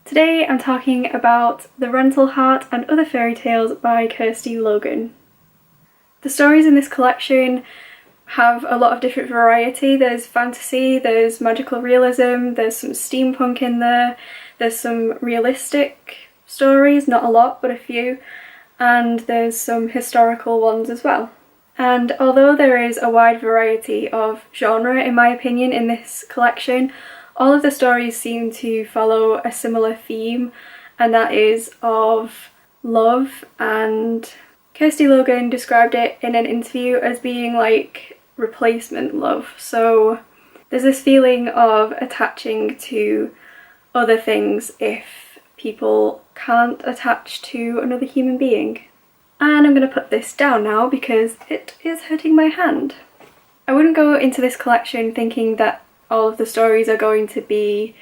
Today I'm talking about The Rental Heart and Other Fairy Tales by Kirsty Logan. The stories in this collection have a lot of different variety. There's fantasy, there's magical realism, there's some steampunk in there, there's some realistic stories, not a lot but a few, and there's some historical ones as well. And although there is a wide variety of genre, in my opinion, in this collection, all of the stories seem to follow a similar theme, and that is of love. And Kirsty Logan described it in an interview as being like replacement love. So there's this feeling of attaching to other things if people can't attach to another human being. And I'm going to put this down now because it is hurting my hand. I wouldn't go into this collection thinking that all of the stories are going to be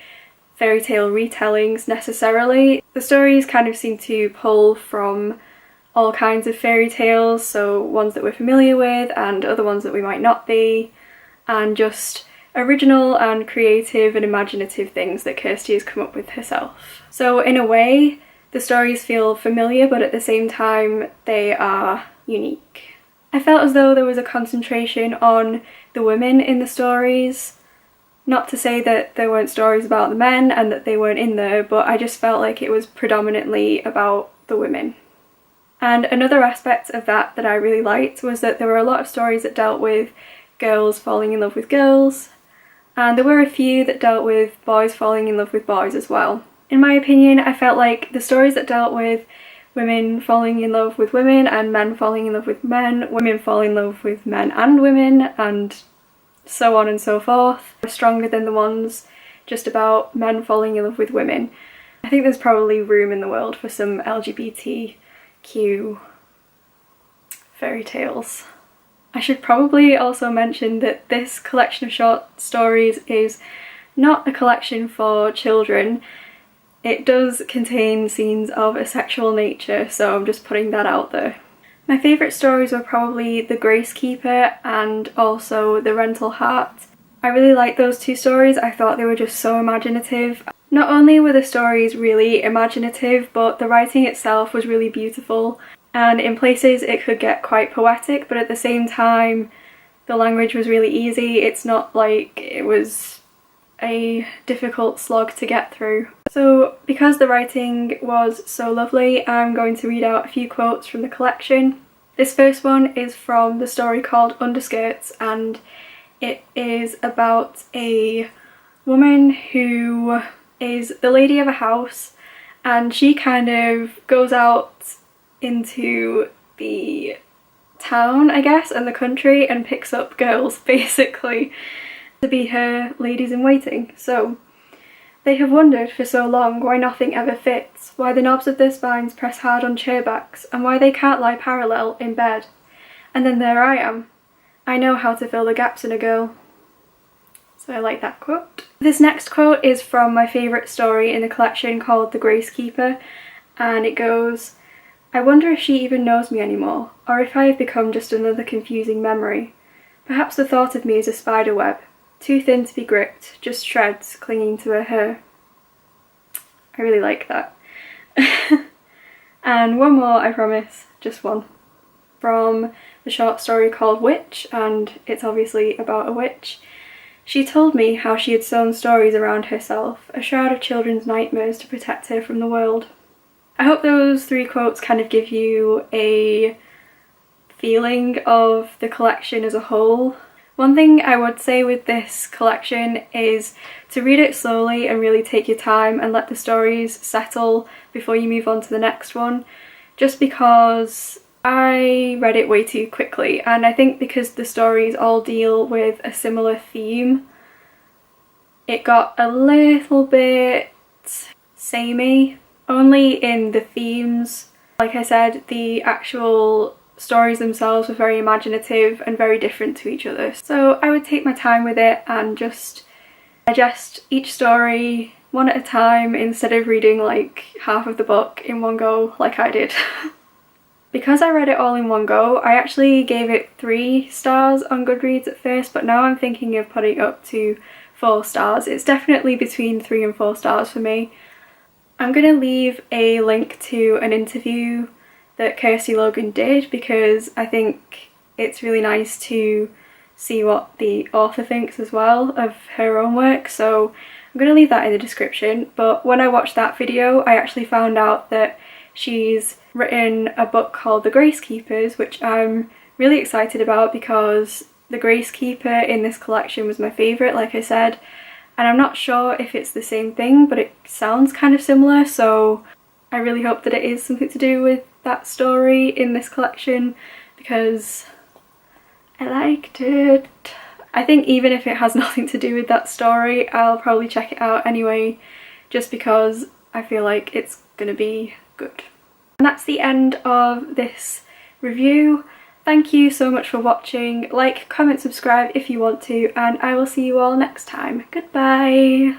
fairy tale retellings necessarily. The stories kind of seem to pull from all kinds of fairy tales, so ones that we're familiar with and other ones that we might not be, and just original and creative and imaginative things that Kirsty has come up with herself. So in a way, the stories feel familiar, but at the same time they are unique. I felt as though there was a concentration on the women in the stories. Not to say that there weren't stories about the men and that they weren't in there, but I just felt like it was predominantly about the women. And another aspect of that I really liked was that there were a lot of stories that dealt with girls falling in love with girls, and there were a few that dealt with boys falling in love with boys as well. In my opinion, I felt like the stories that dealt with women falling in love with women and men falling in love with men, women falling in love with men and women, and so on and so forth, were stronger than the ones just about men falling in love with women. I think there's probably room in the world for some LGBTQ fairy tales. I should probably also mention that this collection of short stories is not a collection for children. It does contain scenes of a sexual nature, so I'm just putting that out there. My favourite stories were probably The Gracekeeper and also The Rental Heart. I really liked those two stories. I thought they were just so imaginative. Not only were the stories really imaginative, but the writing itself was really beautiful, and in places it could get quite poetic, but at the same time the language was really easy. It's not like it was a difficult slog to get through. So because the writing was so lovely, I'm going to read out a few quotes from the collection. This first one is from the story called Underskirts, and it is about a woman who is the lady of a house, and she kind of goes out into the town, I guess, and the country and picks up girls basically to be her ladies in waiting. So, they have wondered for so long why nothing ever fits, why the knobs of their spines press hard on chairbacks, and why they can't lie parallel in bed. And then there I am. I know how to fill the gaps in a girl. So I like that quote. This next quote is from my favourite story in the collection called The Gracekeeper, and it goes, "I wonder if she even knows me anymore, or if I have become just another confusing memory. Perhaps the thought of me is a spider web, too thin to be gripped, just shreds clinging to her hair." I really like that. And one more, I promise, just one. From the short story called Witch, and it's obviously about a witch. "She told me how she had sewn stories around herself, a shroud of children's nightmares to protect her from the world." I hope those three quotes kind of give you a feeling of the collection as a whole. One thing I would say with this collection is to read it slowly and really take your time and let the stories settle before you move on to the next one, just because I read it way too quickly, and I think because the stories all deal with a similar theme, it got a little bit samey, only in the themes. Like I said, the actual stories themselves were very imaginative and very different to each other. So I would take my time with it and just digest each story one at a time instead of reading like half of the book in one go like I did. Because I read it all in one go, I actually gave it 3 stars on Goodreads at first, but now I'm thinking of putting it up to 4 stars. It's definitely between 3 and 4 stars for me. I'm going to leave a link to an interview that Kirsty Logan did because I think it's really nice to see what the author thinks as well of her own work, so I'm going to leave that in the description. But when I watched that video, I actually found out that she's written a book called The Grace Keepers, which I'm really excited about because The Grace Keeper in this collection was my favourite, like I said, and I'm not sure if it's the same thing, but it sounds kind of similar, so I really hope that it is something to do with that story in this collection because I liked it. I think even if it has nothing to do with that story, I'll probably check it out anyway, just because I feel like it's gonna be good. And that's the end of this review. Thank you so much for watching. Like, comment, subscribe if you want to, and I will see you all next time. Goodbye!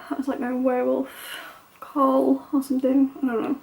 That was like my werewolf call or something, I don't know.